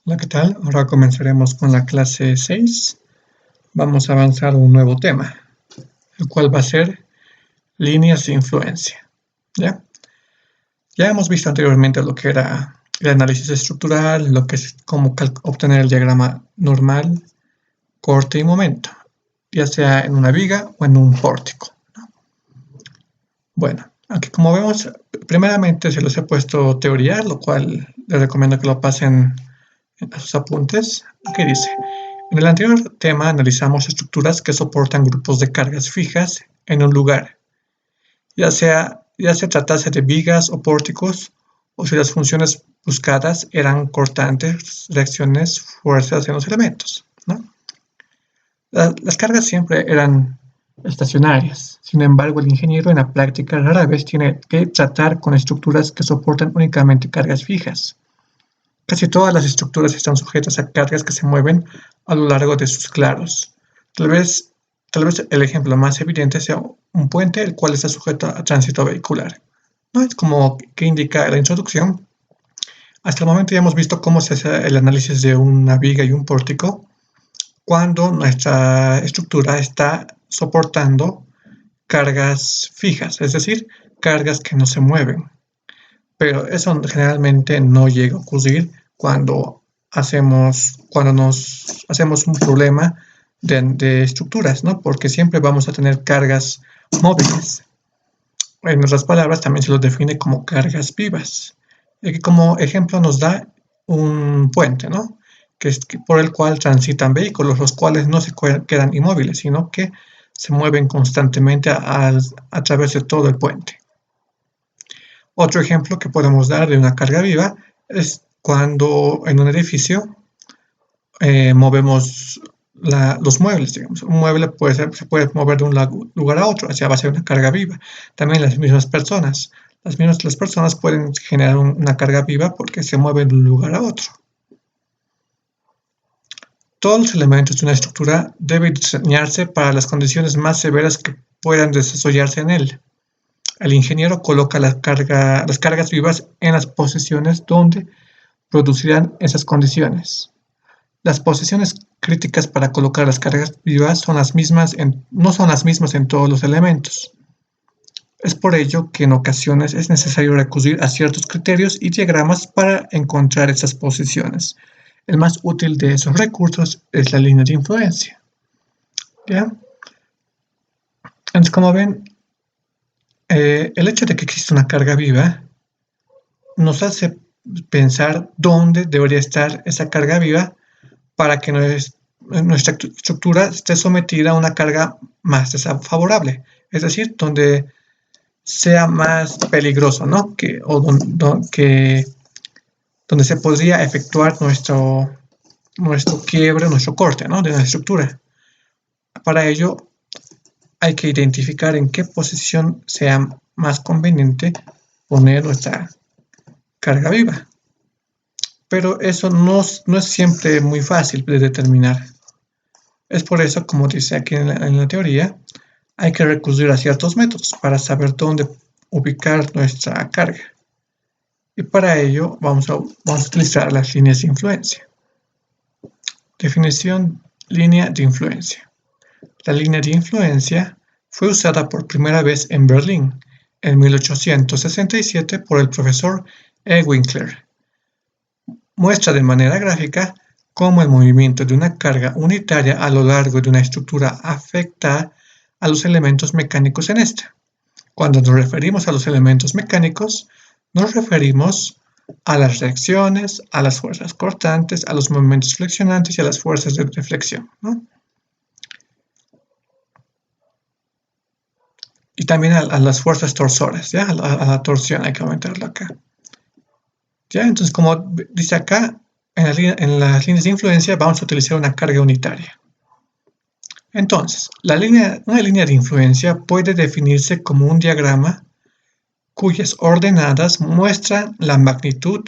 Hola, ¿qué tal? Ahora comenzaremos con la clase 6. Vamos a avanzar a un nuevo tema, el cual va a ser líneas de influencia. ¿Ya? Ya hemos visto anteriormente lo que era el análisis estructural, lo que es cómo obtener el diagrama normal, corte y momento, ya sea en una viga o en un pórtico. Bueno, aquí como vemos, primeramente se los he puesto teoría, lo cual les recomiendo que lo pasen a sus apuntes. Aquí dice: en el anterior tema analizamos estructuras que soportan grupos de cargas fijas en un lugar, ya se tratase de vigas o pórticos, o si las funciones buscadas eran cortantes, reacciones, fuerzas en los elementos, ¿no? Las cargas siempre eran estacionarias. Sin embargo, el ingeniero en la práctica rara vez tiene que tratar con estructuras que soportan únicamente cargas fijas. Casi todas las estructuras están sujetas a cargas que se mueven a lo largo de sus claros. Tal vez, tal vez el ejemplo más evidente sea un puente, el cual está sujeto a tránsito vehicular, ¿no? Es como que indica la introducción. Hasta el momento ya hemos visto cómo se hace el análisis de una viga y un pórtico cuando nuestra estructura está soportando cargas fijas, es decir, cargas que no se mueven. Pero eso generalmente no llega a ocurrir cuando nos hacemos un problema de estructuras, ¿no? Porque siempre vamos a tener cargas móviles. En otras palabras, también se los define como cargas vivas. Y como ejemplo nos da un puente, ¿no? Que es por el cual transitan vehículos, los cuales no se quedan inmóviles, sino que se mueven constantemente a través de todo el puente. Otro ejemplo que podemos dar de una carga viva es cuando en un edificio movemos los muebles, digamos. Un mueble se puede mover de un lugar a otro, así va a ser una carga viva. También las mismas personas. Las personas pueden generar una carga viva porque se mueven de un lugar a otro. Todos los elementos de una estructura deben diseñarse para las condiciones más severas que puedan desarrollarse en él. El ingeniero coloca las cargas vivas en las posiciones donde producirán esas condiciones. Las posiciones críticas para colocar las cargas vivas no son las mismas en todos los elementos. Es por ello que en ocasiones es necesario recurrir a ciertos criterios y diagramas para encontrar esas posiciones. El más útil de esos recursos es la línea de influencia. ¿Ya? Entonces, como ven, el hecho de que exista una carga viva nos hace pensar dónde debería estar esa carga viva para que nuestra estructura esté sometida a una carga más desfavorable, es decir, donde sea más peligroso, ¿no? Donde se podría efectuar nuestro quiebre, nuestro corte, ¿no? De la estructura. Para ello hay que identificar en qué posición sea más conveniente poner nuestra carga viva. Pero eso no es siempre muy fácil de determinar. Es por eso, como dice aquí en la teoría, hay que recurrir a ciertos métodos para saber dónde ubicar nuestra carga. Y para ello vamos a utilizar las líneas de influencia. Definición: línea de influencia. La línea de influencia fue usada por primera vez en Berlín en 1867 por el profesor E. Winkler. Muestra de manera gráfica cómo el movimiento de una carga unitaria a lo largo de una estructura afecta a los elementos mecánicos en esta. Cuando nos referimos a los elementos mecánicos, nos referimos a las reacciones, a las fuerzas cortantes, a los momentos flexionantes y a las fuerzas de deflexión, ¿no? Y también a las fuerzas torsoras, ¿ya? A la torsión hay que aumentarlo acá. ¿Ya? Entonces, como dice acá, en las líneas de influencia vamos a utilizar una carga unitaria. Entonces, una línea de influencia puede definirse como un diagrama cuyas ordenadas muestran la magnitud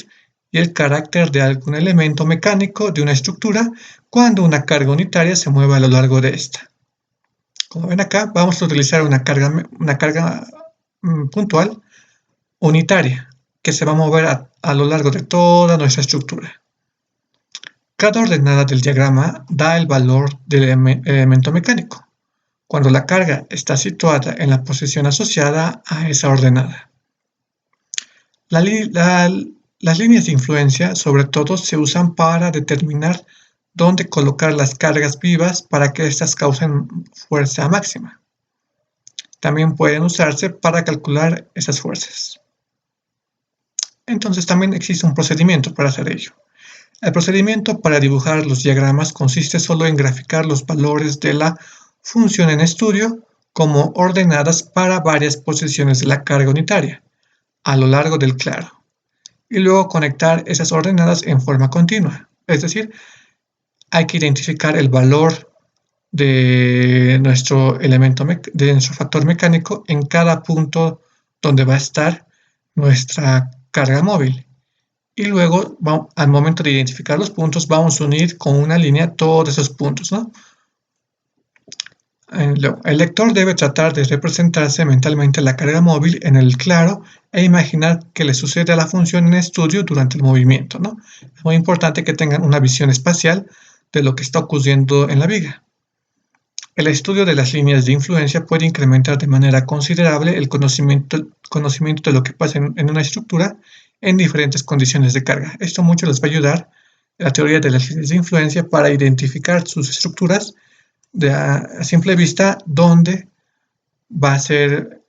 y el carácter de algún elemento mecánico de una estructura cuando una carga unitaria se mueve a lo largo de esta. Como ven acá, vamos a utilizar una carga puntual unitaria que se va a mover a lo largo de toda nuestra estructura. Cada ordenada del diagrama da el valor del elemento mecánico, cuando la carga está situada en la posición asociada a esa ordenada. Las líneas de influencia, sobre todo, se usan para determinar dónde colocar las cargas vivas para que éstas causen fuerza máxima. También pueden usarse para calcular esas fuerzas. Entonces también existe un procedimiento para hacer ello. El procedimiento para dibujar los diagramas consiste solo en graficar los valores de la función en estudio como ordenadas para varias posiciones de la carga unitaria a lo largo del claro, y luego conectar esas ordenadas en forma continua. Es decir, hay que identificar el valor de nuestro factor mecánico en cada punto donde va a estar nuestra carga móvil. Y luego, al momento de identificar los puntos, vamos a unir con una línea todos esos puntos, ¿no? El lector debe tratar de representarse mentalmente la carga móvil en el claro e imaginar qué le sucede a la función en estudio durante el movimiento, ¿no? Es muy importante que tengan una visión espacial de lo que está ocurriendo en la viga. El estudio de las líneas de influencia puede incrementar de manera considerable el conocimiento de lo que pasa en una estructura en diferentes condiciones de carga. Esto mucho les va a ayudar la teoría de las líneas de influencia para identificar sus estructuras a simple vista dónde va a ser,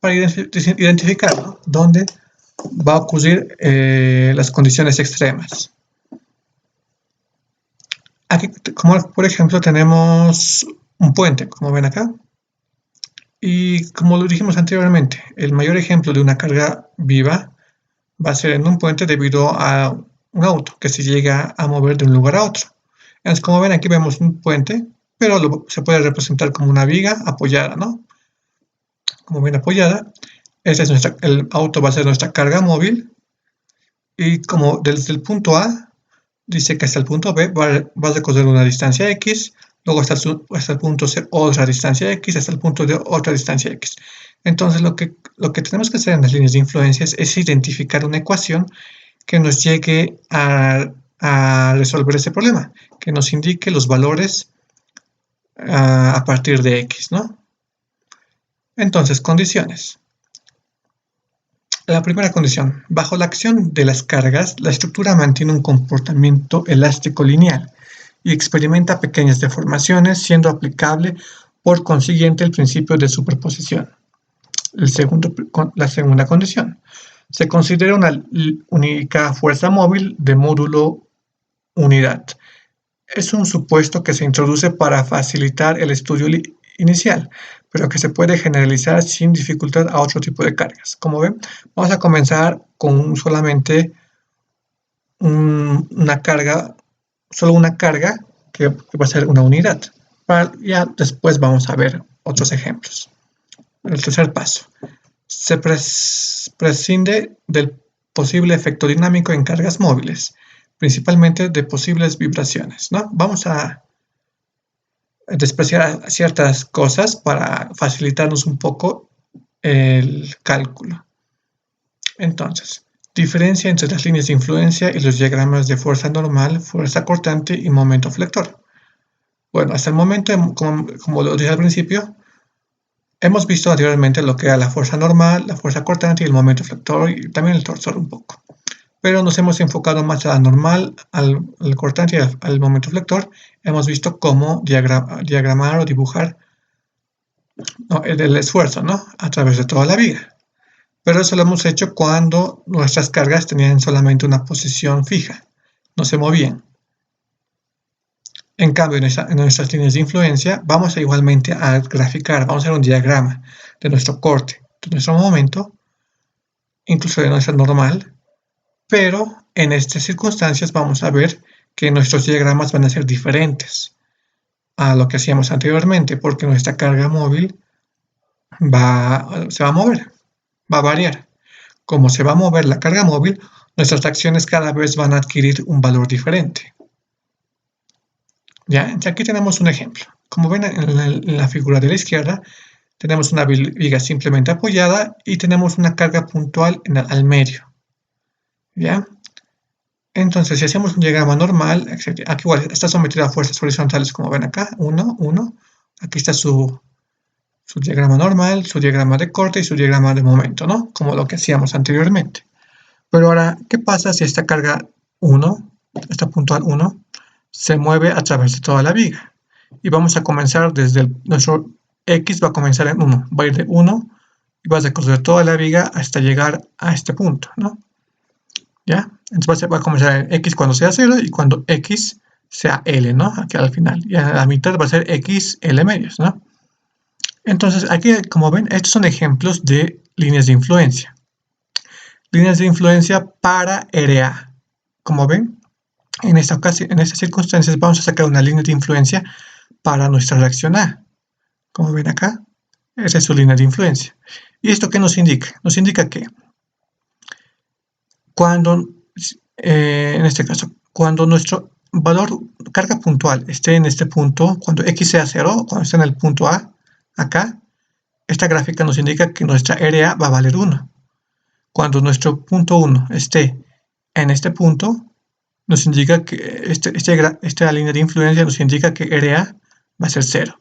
para identificar, ¿no?, dónde va a ocurrir las condiciones extremas. Aquí, como por ejemplo, tenemos un puente, como ven acá, y como lo dijimos anteriormente, el mayor ejemplo de una carga viva va a ser en un puente debido a un auto que se llega a mover de un lugar a otro. Entonces, como ven, aquí vemos un puente, pero se puede representar como una viga apoyada, ¿no? Como bien apoyada. El auto va a ser nuestra carga móvil, y como desde el punto A dice que hasta el punto B va a recorrer una distancia X, luego hasta el punto C otra distancia X, hasta el punto D otra distancia X. Entonces lo que tenemos que hacer en las líneas de influencias es identificar una ecuación que nos llegue a resolver ese problema, que nos indique los valores a partir de X, ¿no? Entonces, condiciones. La primera condición, bajo la acción de las cargas, la estructura mantiene un comportamiento elástico lineal y experimenta pequeñas deformaciones, siendo aplicable por consiguiente el principio de superposición. La segunda condición, se considera una única fuerza móvil de módulo unidad. Es un supuesto que se introduce para facilitar el estudio inicial, pero que se puede generalizar sin dificultad a otro tipo de cargas. Como ven, vamos a comenzar con solamente una carga, solo una carga que va a ser una unidad. Ya después vamos a ver otros ejemplos. El tercer paso, se prescinde del posible efecto dinámico en cargas móviles, principalmente de posibles vibraciones, ¿no? Vamos a despreciar ciertas cosas para facilitarnos un poco el cálculo. Entonces, diferencia entre las líneas de influencia y los diagramas de fuerza normal, fuerza cortante y momento flector. Bueno, hasta el momento, como lo dije al principio, hemos visto anteriormente lo que era la fuerza normal, la fuerza cortante y el momento flector, y también el torsor un poco. Pero nos hemos enfocado más a la normal, al cortante y al momento flector. Hemos visto cómo diagramar o dibujar el esfuerzo, ¿no?, a través de toda la viga. Pero eso lo hemos hecho cuando nuestras cargas tenían solamente una posición fija, no se movían. En cambio, en nuestras líneas de influencia vamos igualmente a graficar, vamos a hacer un diagrama de nuestro corte, de nuestro momento, incluso de nuestra normal, pero en estas circunstancias vamos a ver que nuestros diagramas van a ser diferentes a lo que hacíamos anteriormente, porque nuestra carga móvil se va a mover, va a variar. Como se va a mover la carga móvil, nuestras acciones cada vez van a adquirir un valor diferente. Ya, aquí tenemos un ejemplo. Como ven en la figura de la izquierda, tenemos una viga simplemente apoyada y tenemos una carga puntual al medio. ¿Ya? Entonces, si hacemos un diagrama normal, aquí igual está sometido a fuerzas horizontales, como ven acá, 1, 1. Aquí está su diagrama normal, su diagrama de corte y su diagrama de momento, ¿no? Como lo que hacíamos anteriormente. Pero ahora, ¿qué pasa si esta carga 1, esta puntual 1, se mueve a través de toda la viga? Y vamos a comenzar desde nuestro X va a comenzar en 1, va a ir de 1 y va a recorrer toda la viga hasta llegar a este punto, ¿no? ¿Ya? Entonces va a comenzar en X cuando sea 0 y cuando X sea L, ¿no? Aquí al final. Y a la mitad va a ser X, L medios, ¿no? Entonces, aquí, como ven, estos son ejemplos de líneas de influencia. Líneas de influencia para RA. Como ven, en estas circunstancias vamos a sacar una línea de influencia para nuestra reacción A. Como ven acá, esa es su línea de influencia. ¿Y esto qué nos indica? Nos indica que cuando, en este caso, cuando nuestro valor carga puntual esté en este punto, cuando X sea 0, cuando esté en el punto A, acá, esta gráfica nos indica que nuestra RA va a valer 1. Cuando nuestro punto 1 esté en este punto, nos indica que esta línea de influencia nos indica que RA va a ser 0.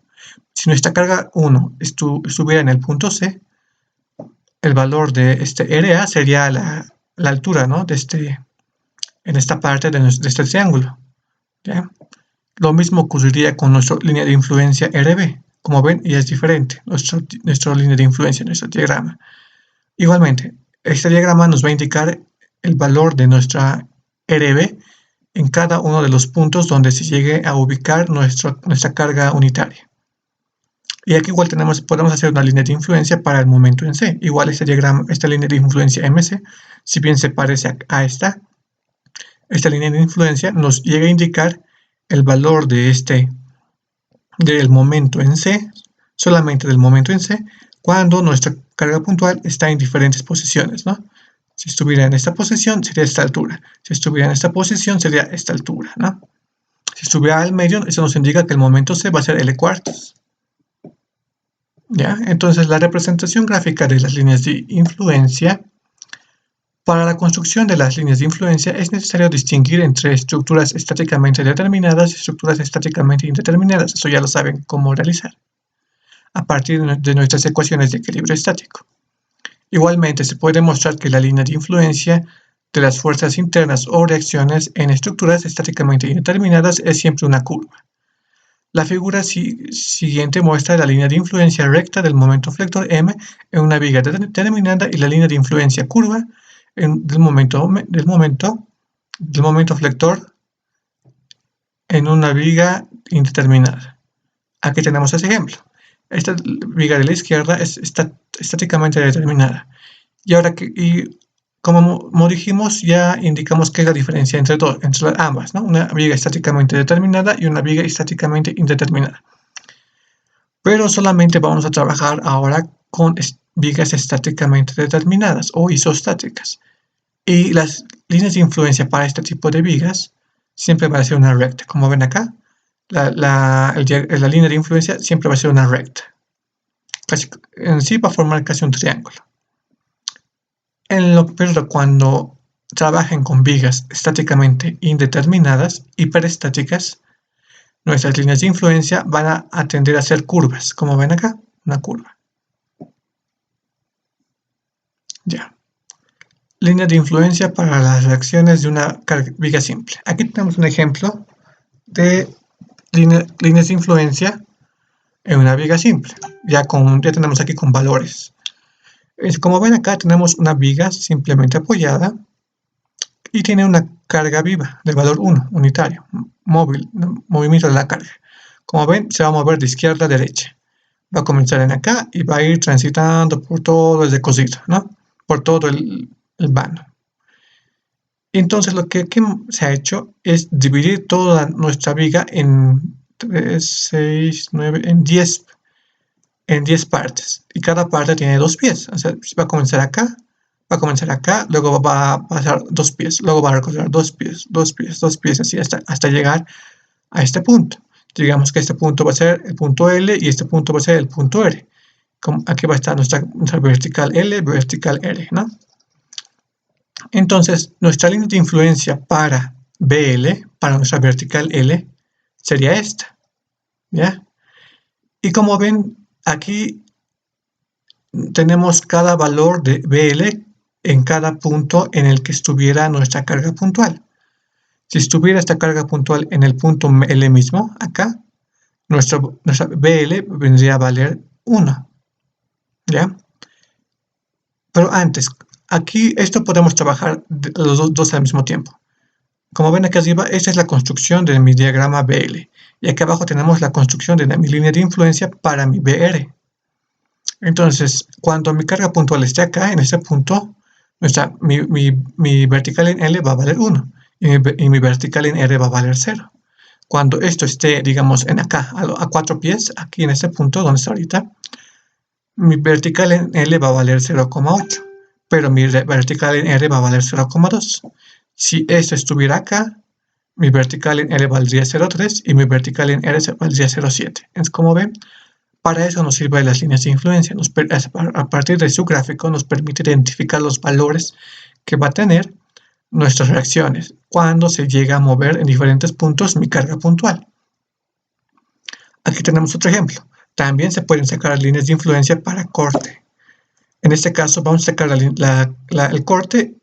Si nuestra carga 1 estuviera en el punto C, el valor de este RA sería la altura, ¿no? En esta parte de este triángulo. ¿Ya? Lo mismo ocurriría con nuestra línea de influencia RB. Como ven, ya es diferente nuestra línea de influencia, nuestro diagrama. Igualmente, este diagrama nos va a indicar el valor de nuestra RB en cada uno de los puntos donde se llegue a ubicar nuestra carga unitaria. Y aquí igual podemos hacer una línea de influencia para el momento en C. Igual esta línea de influencia MC, si bien se parece a esta línea de influencia nos llega a indicar el valor del momento en C, solamente del momento en C, cuando nuestra carga puntual está en diferentes posiciones, ¿no? Si estuviera en esta posición, sería esta altura. Si estuviera en esta posición, sería esta altura, ¿no? Si estuviera al medio, eso nos indica que el momento C va a ser L cuartos. ¿Ya? Entonces, la representación gráfica de las líneas de influencia. Para la construcción de las líneas de influencia es necesario distinguir entre estructuras estáticamente determinadas y estructuras estáticamente indeterminadas. Eso ya lo saben cómo realizar a partir de nuestras ecuaciones de equilibrio estático. Igualmente, se puede mostrar que la línea de influencia de las fuerzas internas o reacciones en estructuras estáticamente indeterminadas es siempre una curva. La figura siguiente muestra la línea de influencia recta del momento flector M en una viga determinada y la línea de influencia curva del momento flector en una viga indeterminada. Aquí tenemos ese ejemplo. Esta viga de la izquierda está estáticamente determinada. Y ahora como dijimos, ya indicamos qué es la diferencia entre ambas, ¿no? Una viga estáticamente determinada y una viga estáticamente indeterminada. Pero solamente vamos a trabajar ahora con vigas estáticamente determinadas o isostáticas. Y las líneas de influencia para este tipo de vigas siempre va a ser una recta. Como ven acá, la línea de influencia siempre va a ser una recta. En sí va a formar casi un triángulo. Pero cuando trabajen con vigas estáticamente indeterminadas, hiperestáticas, nuestras líneas de influencia van a tender a ser curvas. Como ven acá, una curva. Ya. Línea de influencia para las reacciones de una viga simple. Aquí tenemos un ejemplo de líneas de influencia en una viga simple. Ya tenemos aquí con valores. Como ven acá tenemos una viga simplemente apoyada y tiene una carga viva de valor 1, unitario, móvil, movimiento de la carga. Como ven, se va a mover de izquierda a derecha. Va a comenzar en acá y va a ir transitando por todo el cosito, ¿no? Por todo el vano. Entonces lo que se ha hecho es dividir toda nuestra viga en 10 partes. Y cada parte tiene 2 pies. O sea, va a comenzar acá, luego va a pasar 2 pies, luego va a recorrer 2 pies, 2 pies, 2 pies, así hasta llegar a este punto. Digamos que este punto va a ser el punto L y este punto va a ser el punto R. Aquí va a estar nuestra vertical L, vertical R, ¿no? Entonces, nuestra línea de influencia para BL, para nuestra vertical L, sería esta, ¿ya? Y como ven, aquí tenemos cada valor de BL en cada punto en el que estuviera nuestra carga puntual. Si estuviera esta carga puntual en el punto L mismo, acá, nuestra BL vendría a valer 1, ¿ya? Pero antes, aquí esto podemos trabajar los dos al mismo tiempo. Como ven aquí arriba, esta es la construcción de mi diagrama BL. Y aquí abajo tenemos la construcción de mi línea de influencia para mi BR. Entonces, cuando mi carga puntual esté acá, en este punto, mi vertical en L va a valer 1 y mi vertical en R va a valer 0. Cuando esto esté, digamos, en acá, a 4 pies, aquí en este punto donde está ahorita, mi vertical en L va a valer 0,8, pero mi vertical en R va a valer 0,2. Si esto estuviera acá, mi vertical en L valdría 0,3 y mi vertical en R valdría 0,7. Es como ven, para eso nos sirven las líneas de influencia. A partir de su gráfico nos permite identificar los valores que va a tener nuestras reacciones cuando se llega a mover en diferentes puntos mi carga puntual. Aquí tenemos otro ejemplo. También se pueden sacar líneas de influencia para corte. En este caso vamos a sacar el corte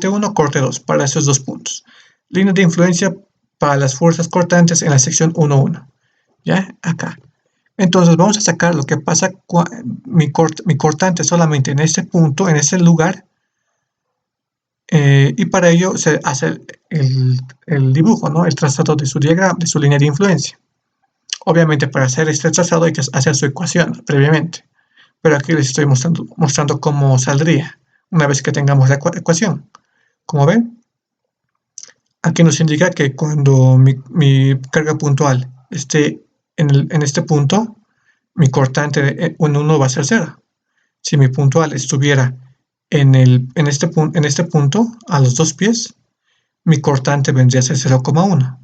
1, corte 2, para esos dos puntos. Línea de influencia para las fuerzas cortantes en la sección 1,1. ¿Ya? Acá. Entonces vamos a sacar lo que pasa con mi cortante solamente en este punto, en ese lugar. Y para ello se hace el dibujo, ¿no? El trazado de su diagrama, de su línea de influencia. Obviamente para hacer este trazado hay que hacer su ecuación previamente. Pero aquí les estoy mostrando cómo saldría una vez que tengamos la ecuación. Como ven, aquí nos indica que cuando mi carga puntual esté en este punto, mi cortante en 1 va a ser 0. Si mi puntual estuviera en este punto, a los 2 pies, mi cortante vendría a ser 0,1.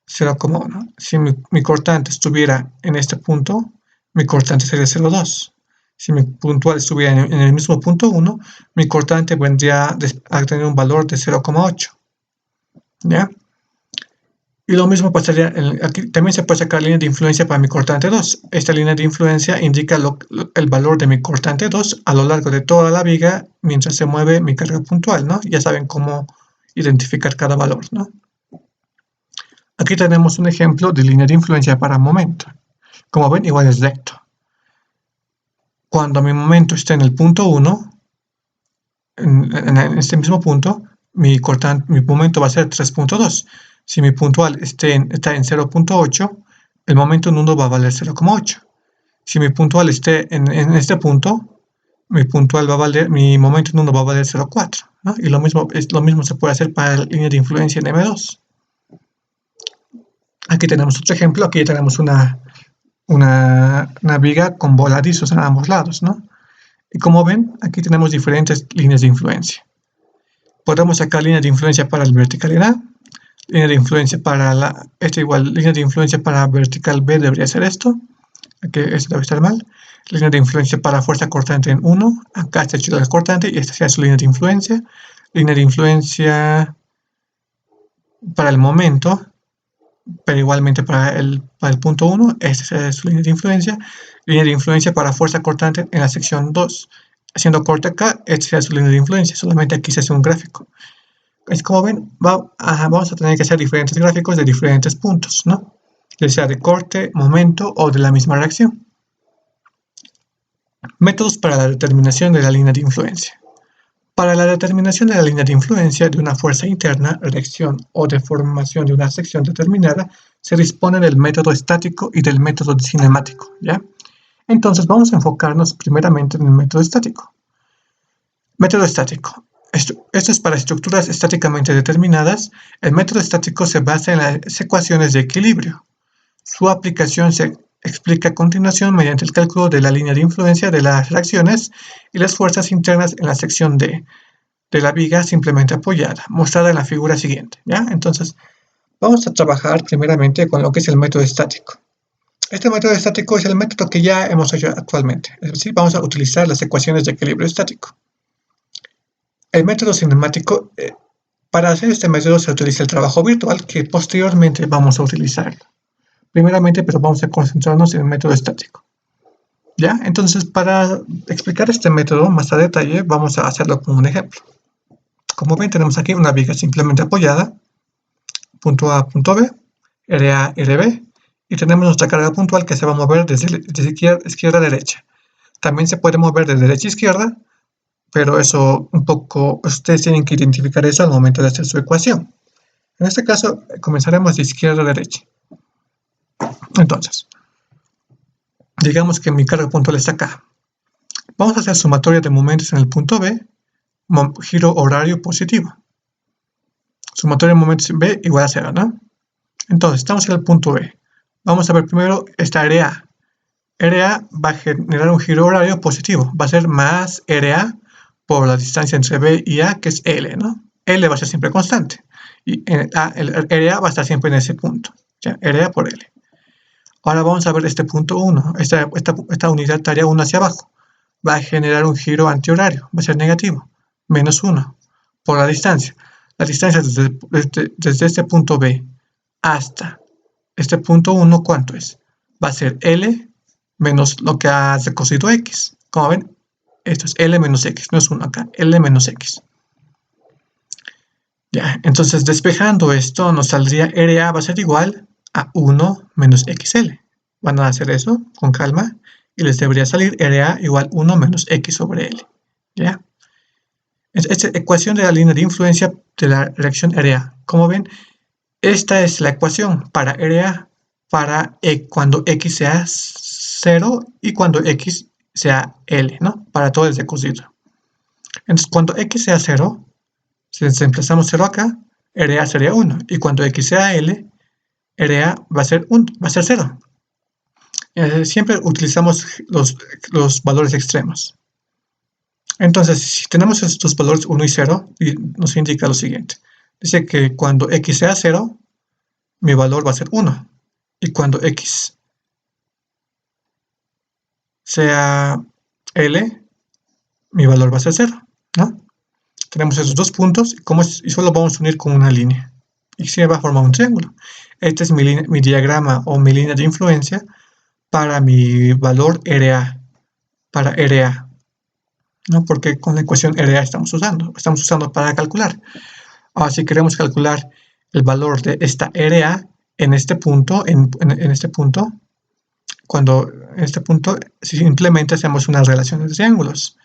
0,1. Si mi cortante estuviera en este punto, mi cortante sería 0,2. Si mi puntual estuviera en el mismo punto 1, mi cortante vendría a tener un valor de 0,8. ¿Ya? Y lo mismo pasaría, aquí también se puede sacar línea de influencia para mi cortante 2. Esta línea de influencia indica el valor de mi cortante 2 a lo largo de toda la viga mientras se mueve mi carga puntual, ¿no? Ya saben cómo identificar cada valor, ¿no? Aquí tenemos un ejemplo de línea de influencia para momento. Como ven, igual es recto. Cuando mi momento esté en el punto 1, en este mismo punto, mi momento va a ser 3,2. Si mi puntual está en 0,8, el momento en 1 va a valer 0,8. Si mi puntual esté en este punto, mi momento en 1 va a valer 0,4, ¿no? Y lo mismo se puede hacer para la línea de influencia en M2. Aquí tenemos otro ejemplo. Aquí tenemos una viga con voladizos a ambos lados, ¿no? Y como ven, aquí tenemos diferentes líneas de influencia. Podemos sacar líneas de influencia para el vertical en A, línea de influencia para línea de influencia para vertical B debería ser esto, aquí esto debe estar mal, línea de influencia para fuerza cortante en 1, acá está hecho la cortante y esta sería su línea de influencia para el momento, pero igualmente para el punto 1, esta es su línea de influencia para fuerza cortante en la sección 2, haciendo corte acá, esta sería su línea de influencia, solamente aquí se hace un gráfico. Es como ven, vamos a tener que hacer diferentes gráficos de diferentes puntos, ¿no? Ya sea de corte, momento o de la misma reacción. Métodos para la determinación de la línea de influencia. Para la determinación de la línea de influencia de una fuerza interna, reacción o deformación de una sección determinada, se dispone del método estático y del método cinemático, ¿ya? Entonces vamos a enfocarnos primeramente en el método estático. Método estático. Esto es para estructuras estáticamente determinadas. El método estático se basa en las ecuaciones de equilibrio. Su aplicación se explica a continuación mediante el cálculo de la línea de influencia de las reacciones y las fuerzas internas en la sección D de la viga simplemente apoyada, mostrada en la figura siguiente, ¿ya? Entonces, vamos a trabajar primeramente con lo que es el método estático. Este método estático es el método que ya hemos hecho actualmente, es decir, vamos a utilizar las ecuaciones de equilibrio estático. El método cinemático, para hacer este método se utiliza el trabajo virtual, que posteriormente vamos a utilizar. Primeramente, pero vamos a concentrarnos en el método estático. ¿Ya? Entonces, para explicar este método más a detalle, vamos a hacerlo con un ejemplo. Como ven, tenemos aquí una viga simplemente apoyada, punto A, punto B, RA, RB, y tenemos nuestra carga puntual que se va a mover desde izquierda a derecha. También se puede mover de derecha a izquierda, pero eso un poco, ustedes tienen que identificar eso al momento de hacer su ecuación. En este caso, comenzaremos de izquierda a derecha. Entonces, digamos que mi carga puntual está acá. Vamos a hacer sumatoria de momentos en el punto B, giro horario positivo. Sumatoria de momentos en B igual a 0, ¿no? Entonces, estamos en el punto B. Vamos a ver primero esta RA. RA va a generar un giro horario positivo. Va a ser más RA por la distancia entre B y A, que es L, ¿no? L va a ser siempre constante. Y el RA va a estar siempre en ese punto. ¿Ya? RA por L. Ahora vamos a ver este punto 1. Esta unidad tarea 1 hacia abajo. Va a generar un giro antihorario. Va a ser negativo. Menos 1 por la distancia. La distancia desde este punto B hasta este punto 1, ¿cuánto es? Va a ser L menos lo que hace cosito X. Como ven, esto es L menos X, no es 1 acá, L menos X. Ya, entonces despejando esto nos saldría RA va a ser igual a 1 menos XL. Van a hacer eso con calma y les debería salir RA igual 1 menos X sobre L. ¿Ya? Esta ecuación de la línea de influencia de la reacción RA. Como ven, esta es la ecuación para RA para cuando X sea 0 y cuando X sea L, ¿no? Para todo el cosito. Entonces, cuando X sea 0, si emplazamos 0 acá, RA sería 1. Y cuando X sea L, RA va a ser 0. Siempre utilizamos los valores extremos. Entonces, si tenemos estos valores 1 y 0, nos indica lo siguiente. Dice que cuando X sea 0, mi valor va a ser 1. Y cuando X sea L, mi valor va a ser 0, ¿no? Tenemos esos dos puntos y solo vamos a unir con una línea. Y se va a formar un triángulo. Este es mi diagrama o mi línea de influencia para mi valor RA. Para RA. ¿No? Porque con la ecuación RA estamos usando para calcular. Ahora, si queremos calcular el valor de esta RA en este punto, simplemente hacemos una relación de triángulos.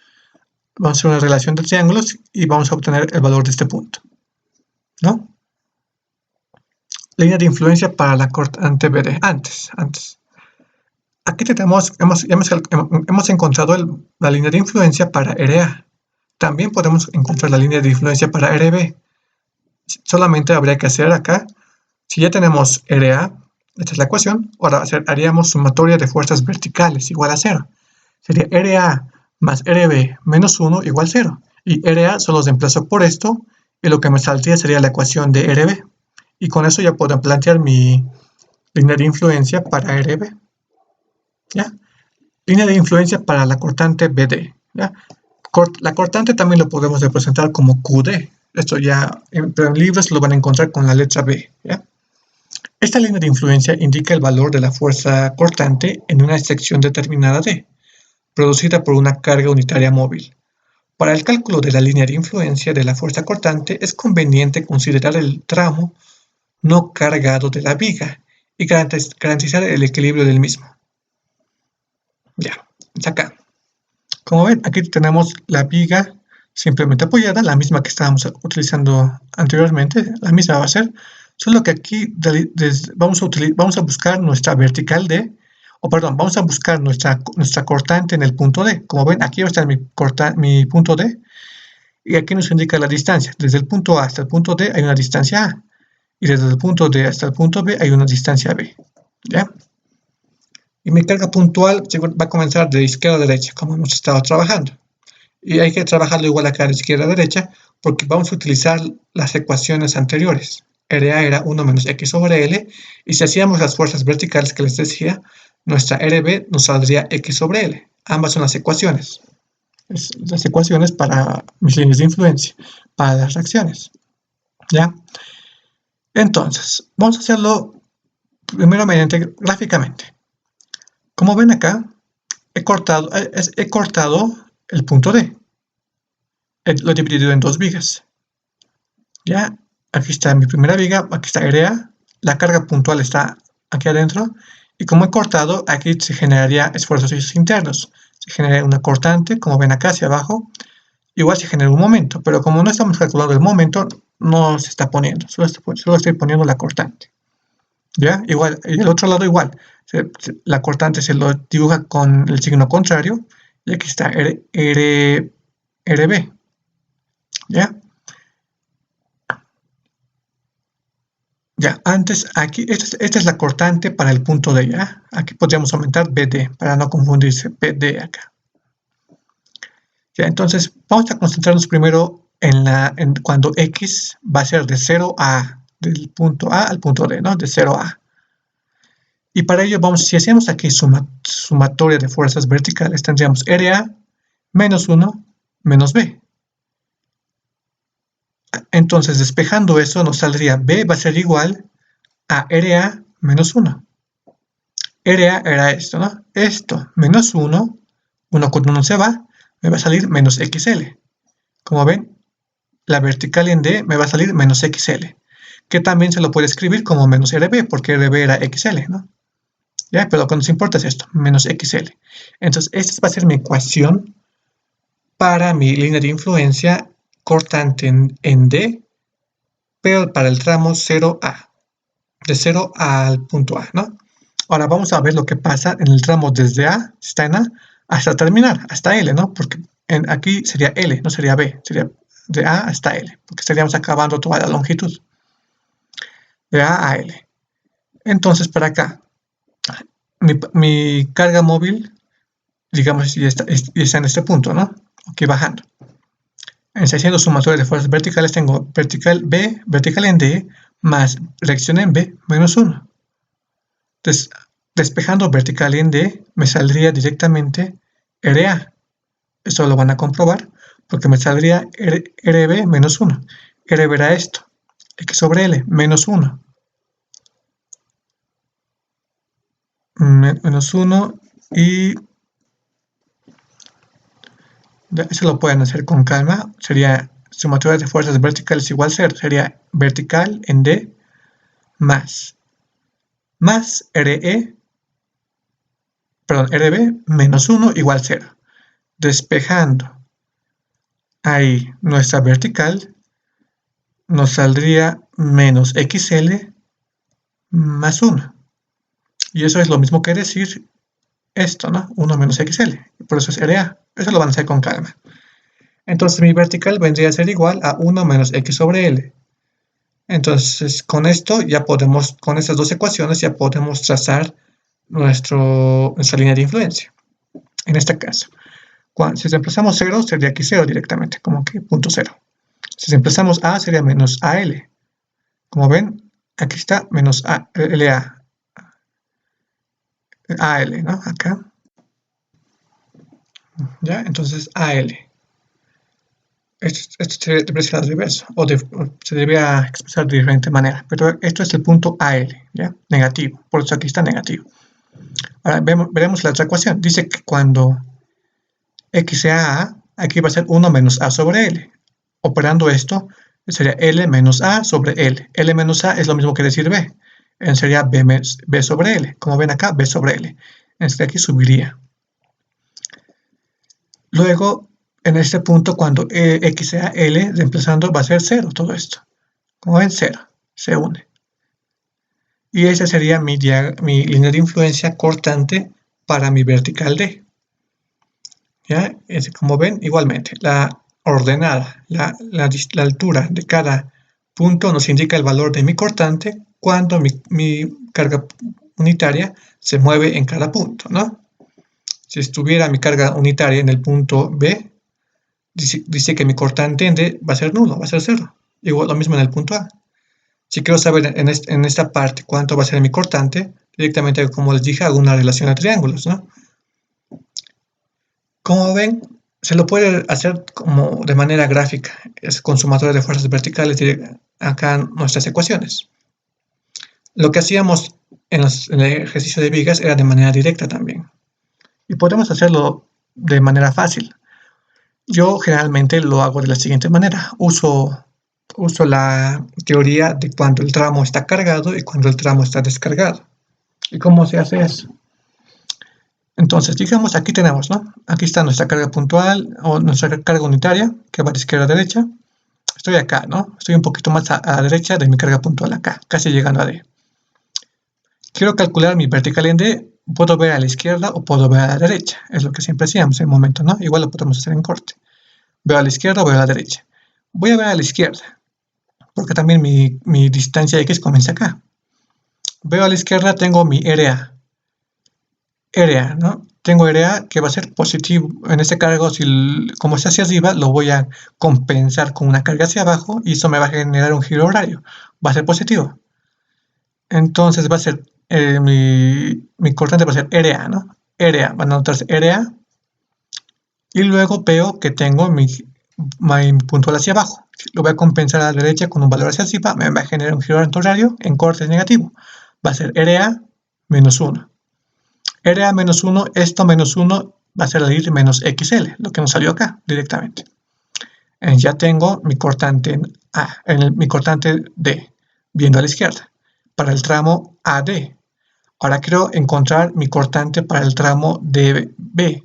Vamos a hacer una relación de triángulos y vamos a obtener el valor de este punto, ¿no? Línea de influencia para la cortante BD. Antes. Aquí hemos encontrado la línea de influencia para RA. También podemos encontrar la línea de influencia para RB. Solamente habría que hacer acá, si ya tenemos RA, esta es la ecuación, ahora haríamos sumatoria de fuerzas verticales igual a 0. Sería RA más RB menos 1 igual 0. Y RA solo los reemplazo por esto, y lo que me saldría sería la ecuación de RB. Y con eso ya puedo plantear mi línea de influencia para RB. ¿Ya? Línea de influencia para la cortante BD. ¿Ya? La cortante también lo podemos representar como QD. Esto ya, pero en libros lo van a encontrar con la letra B. ¿Ya? Esta línea de influencia indica el valor de la fuerza cortante en una sección determinada D, producida por una carga unitaria móvil. Para el cálculo de la línea de influencia de la fuerza cortante es conveniente considerar el tramo no cargado de la viga y garantizar el equilibrio del mismo. Ya, está acá. Como ven, aquí tenemos la viga simplemente apoyada, la misma que estábamos utilizando anteriormente, la misma va a ser, solo que aquí vamos a buscar nuestra vertical D, vamos a buscar nuestra cortante en el punto D. Como ven, aquí va a estar mi punto D, y aquí nos indica la distancia. Desde el punto A hasta el punto D hay una distancia A, y desde el punto D hasta el punto B hay una distancia B. ¿Ya? Y mi carga puntual va a comenzar de izquierda a derecha, como hemos estado trabajando. Y hay que trabajarlo igual acá de izquierda a derecha, porque vamos a utilizar las ecuaciones anteriores. RA era 1 menos X sobre L, y si hacíamos las fuerzas verticales que les decía, nuestra RB nos saldría X sobre L. Ambas son las ecuaciones. Es las ecuaciones para mis líneas de influencia, para las reacciones. ¿Ya? Entonces, vamos a hacerlo primero mediante gráficamente. Como ven acá, he cortado el punto D. Lo he dividido en dos vigas. ¿Ya? Aquí está mi primera viga, aquí está RA, la carga puntual está aquí adentro, y como he cortado, aquí se generaría esfuerzos internos. Se genera una cortante, como ven acá hacia abajo, igual se genera un momento, pero como no estamos calculando el momento, no se está poniendo, solo estoy poniendo la cortante. ¿Ya? Igual, y el otro lado igual, la cortante se lo dibuja con el signo contrario, y aquí está RB. ¿Ya? Ya, antes aquí, esta es la cortante para el punto D, ¿ya? Aquí podríamos aumentar BD para no confundirse, BD acá. Ya, entonces vamos a concentrarnos primero en cuando X va a ser de 0 a, del punto A al punto D, ¿no? De 0 a. Y para ello, si hacemos aquí sumatoria de fuerzas verticales, tendríamos RA menos 1 menos B. Entonces, despejando eso, nos saldría B va a ser igual a RA menos 1. RA era esto, ¿no? Esto menos 1, 1 con 1 se va, me va a salir menos XL. Como ven, la vertical en D me va a salir menos XL, que también se lo puede escribir como menos RB, porque RB era XL, ¿no? ¿Ya? Pero lo que nos importa es esto, menos XL. Entonces, esta va a ser mi ecuación para mi línea de influencia cortante en D, pero para el tramo 0A, de 0 al punto A, ¿no? Ahora vamos a ver lo que pasa en el tramo desde A, está en A, hasta terminar, hasta L, ¿no? Porque aquí sería L, no sería B, sería de A hasta L, porque estaríamos acabando toda la longitud, de A a L. Entonces, para acá, mi carga móvil, digamos, ya está en este punto, ¿no? Aquí bajando. Haciendo sumatoria de fuerzas verticales, tengo vertical B, vertical en D, más reacción en B, menos 1. Entonces, despejando vertical en D, me saldría directamente RA. Esto lo van a comprobar, porque me saldría RB menos 1. RB era esto, X sobre L, menos 1. Menos 1 y eso lo pueden hacer con calma. Sería sumatoria de fuerzas verticales igual 0. Sería vertical en D más RB menos 1 igual 0. Despejando ahí nuestra vertical, nos saldría menos XL más 1. Y eso es lo mismo que decir esto, ¿no? 1 menos XL. Por eso es RA. Eso lo van a hacer con calma. Entonces mi vertical vendría a ser igual a 1 menos X sobre L. Entonces con esto ya podemos, con estas dos ecuaciones ya podemos trazar nuestra línea de influencia. En este caso, si reemplazamos 0 sería aquí 0 directamente, como que punto 0. Si reemplazamos A sería menos AL. Como ven, aquí está menos LA. AL, ¿no? Acá. ¿Ya? Entonces AL. Esto debería ser al reverso, o se debería expresar de diferente manera, pero esto es el punto AL, ¿ya? Negativo, por eso aquí está negativo. Ahora veremos la otra ecuación. Dice que cuando X sea A, aquí va a ser 1 menos A sobre L. Operando esto, sería L menos A sobre L. L menos A es lo mismo que decir B. Sería B sobre L. Como ven acá, B sobre L. Este aquí subiría. Luego, en este punto, cuando X sea L, reemplazando, va a ser 0 todo esto. Como ven, 0. Se une. Y esa sería mi línea de influencia cortante para mi vertical D. ¿Ya? Como ven, igualmente, la ordenada, la altura de cada punto nos indica el valor de mi cortante cuando mi carga unitaria se mueve en cada punto, ¿no? Si estuviera mi carga unitaria en el punto B, dice que mi cortante en D va a ser nulo, va a ser 0. Igual lo mismo en el punto A. Si quiero saber en esta parte cuánto va a ser mi cortante, directamente, como les dije, hago una relación de triángulos, ¿no? Como ven, Se lo puede hacer como de manera gráfica, es con sumatorios de fuerzas verticales acá en nuestras ecuaciones. Lo que hacíamos en el ejercicio de vigas era de manera directa también. Y podemos hacerlo de manera fácil. Yo generalmente lo hago de la siguiente manera. Uso la teoría de cuando el tramo está cargado y cuando el tramo está descargado. ¿Y cómo se hace eso? Entonces, digamos, aquí tenemos, ¿no? Aquí está nuestra carga puntual o nuestra carga unitaria, que va de izquierda a derecha. Estoy acá, ¿no? Estoy un poquito más a la derecha de mi carga puntual acá, casi llegando a D. Quiero calcular mi vertical en D, puedo ver a la izquierda o puedo ver a la derecha. Es lo que siempre hacíamos en el momento, ¿no? Igual lo podemos hacer en corte. Veo a la izquierda o veo a la derecha. Voy a ver a la izquierda, porque también mi distancia X comienza acá. Veo a la izquierda, tengo mi RA. RA, ¿no? Tengo RA que va a ser positivo. En este cargo, como está hacia arriba, lo voy a compensar con una carga hacia abajo y eso me va a generar un giro horario. Va a ser positivo. Entonces va a ser, mi cortante va a ser RA, ¿no? RA, van a notarse RA. Y luego veo que tengo mi puntual hacia abajo. Lo voy a compensar a la derecha con un valor hacia arriba. Me va a generar un giro horario en corte negativo. Va a ser RA menos 1. RA menos 1, esto menos 1 va a salir menos XL, lo que nos salió acá directamente. Ya tengo mi cortante en A, mi cortante D, viendo a la izquierda, para el tramo AD. Ahora quiero encontrar mi cortante para el tramo DB.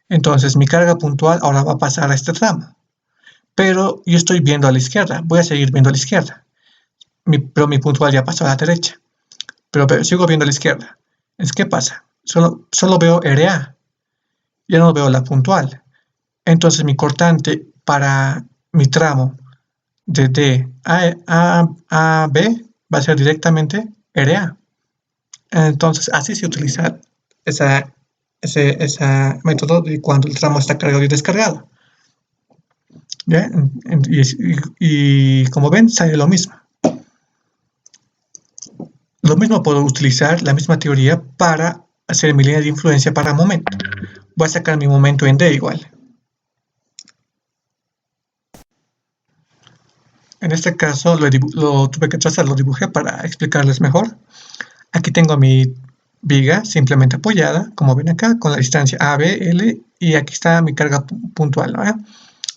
Entonces mi carga puntual ahora va a pasar a este tramo. Pero yo estoy viendo a la izquierda, voy a seguir viendo a la izquierda. Pero mi puntual ya pasó a la derecha. Pero sigo viendo a la izquierda. ¿Qué pasa? Solo veo RA. Ya no veo la puntual. Entonces mi cortante para mi tramo de D a B va a ser directamente RA. Entonces así se utiliza ese método de cuando el tramo está cargado y descargado. ¿Ya? Y como ven, sale lo mismo. Lo mismo puedo utilizar la misma teoría para hacer mi línea de influencia para momento. Voy a sacar mi momento en D igual. En este caso lo tuve que trazar, lo dibujé para explicarles mejor. Aquí tengo mi viga simplemente apoyada, como ven acá, con la distancia A, B, L, y aquí está mi carga puntual, ¿no?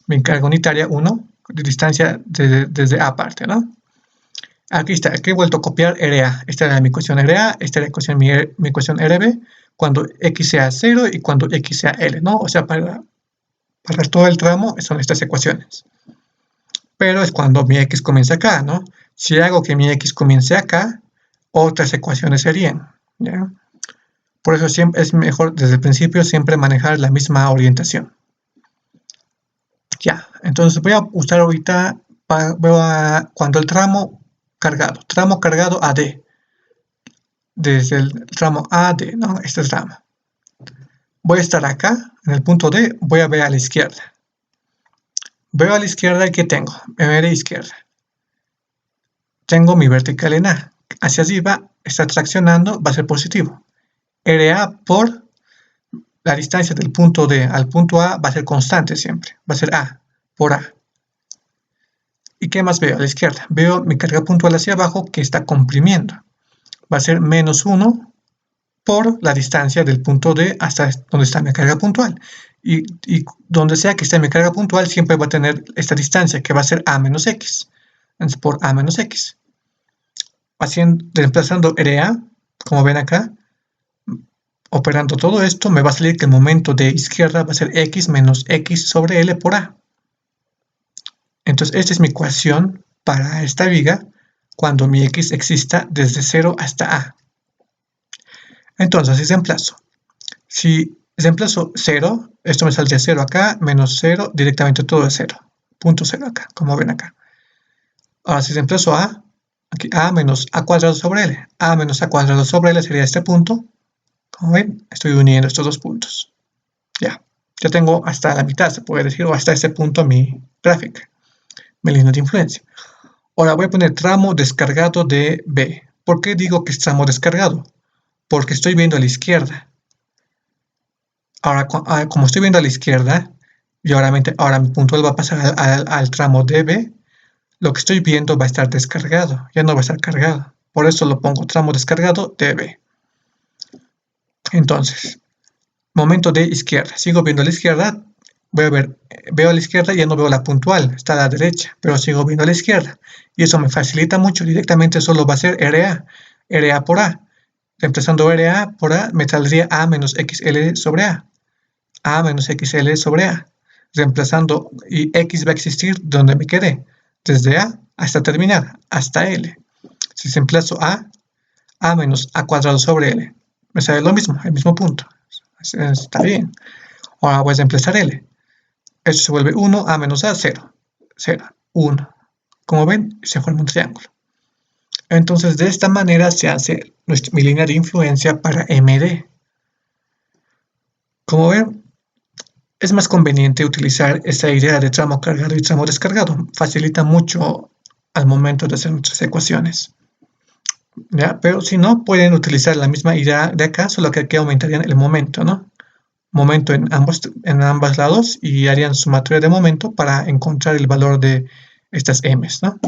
Mi carga unitaria 1, de distancia desde A parte, ¿no? Aquí está, aquí he vuelto a copiar RA. Esta era mi ecuación RA, esta era mi ecuación RB, cuando X sea 0 y cuando X sea L, ¿no? O sea, para todo el tramo son estas ecuaciones. Pero es cuando mi X comienza acá, ¿no? Si hago que mi X comience acá, otras ecuaciones serían, ¿ya? Por eso siempre es mejor desde el principio siempre manejar la misma orientación. Ya, entonces voy a usar ahorita, cuando el tramo cargado a D, desde el tramo A D, ¿no? Este tramo. Voy a estar acá, en el punto D, voy a ver a la izquierda. Veo a la izquierda y ¿qué tengo? M de izquierda. Tengo mi vertical en A. Hacia arriba está traccionando, va a ser positivo. RA por la distancia del punto D al punto A va a ser constante siempre. Va a ser A por A. ¿Y qué más veo? A la izquierda. Veo mi carga puntual hacia abajo que está comprimiendo. Va a ser menos 1 por la distancia del punto D hasta donde está mi carga puntual. Y donde sea que esté mi carga puntual, siempre va a tener esta distancia, que va a ser A menos X. Entonces, por A menos X. Reemplazando RA, como ven acá, operando todo esto, me va a salir que el momento de izquierda va a ser X menos X sobre L por A. Entonces, esta es mi ecuación para esta viga cuando mi X exista desde 0 hasta A. Entonces, si reemplazo 0, esto me saldría 0 acá, menos 0, directamente todo es 0. Punto 0 acá, como ven acá. Ahora, si reemplazo A, aquí A menos A cuadrado sobre L. A menos A cuadrado sobre L sería este punto. Como ven, estoy uniendo estos dos puntos. Ya tengo hasta la mitad, se puede decir, o hasta este punto mi gráfica, mi línea de influencia. Ahora voy a poner tramo descargado de B. ¿Por qué digo que es tramo descargado? Porque estoy viendo a la izquierda. Ahora, como estoy viendo a la izquierda, y ahora mi puntual va a pasar al tramo DB. Lo que estoy viendo va a estar descargado, ya no va a estar cargado. Por eso lo pongo tramo descargado DB. Entonces, momento de izquierda. Sigo viendo a la izquierda. Veo a la izquierda y ya no veo la puntual, está a la derecha, pero sigo viendo a la izquierda. Y eso me facilita mucho. Directamente solo va a ser RA. RA por A. Reemplazando RA por A, me saldría A menos XL sobre A. A menos XL sobre A. Reemplazando, y X va a existir donde me quedé. Desde A hasta terminar, hasta L. Si reemplazo A menos A cuadrado sobre L. Me sale lo mismo, el mismo punto. Está bien. Ahora voy a reemplazar L. Esto se vuelve 1, A menos A, 0. 0, 1. Como ven, se forma un triángulo. Entonces, de esta manera se hace mi línea de influencia para MD. Como ven, es más conveniente utilizar esta idea de tramo cargado y tramo descargado. Facilita mucho al momento de hacer nuestras ecuaciones. ¿Ya? Pero si no, pueden utilizar la misma idea de acá, solo que aquí aumentarían el momento, ¿no? Momento en ambos lados y harían sumatoria de momento para encontrar el valor de estas m's, ¿no?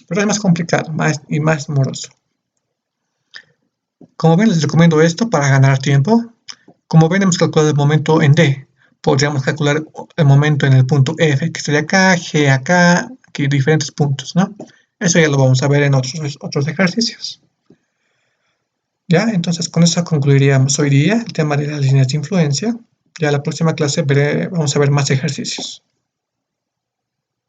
Pero es más complicado y más moroso. Como ven, les recomiendo esto para ganar tiempo. Como ven, hemos calculado el momento en D. Podríamos calcular el momento en el punto F, que estaría acá, G acá, aquí diferentes puntos, ¿no? Eso ya lo vamos a ver en otros ejercicios. Ya, entonces con eso concluiríamos hoy día el tema de las líneas de influencia. Ya la próxima clase vamos a ver más ejercicios.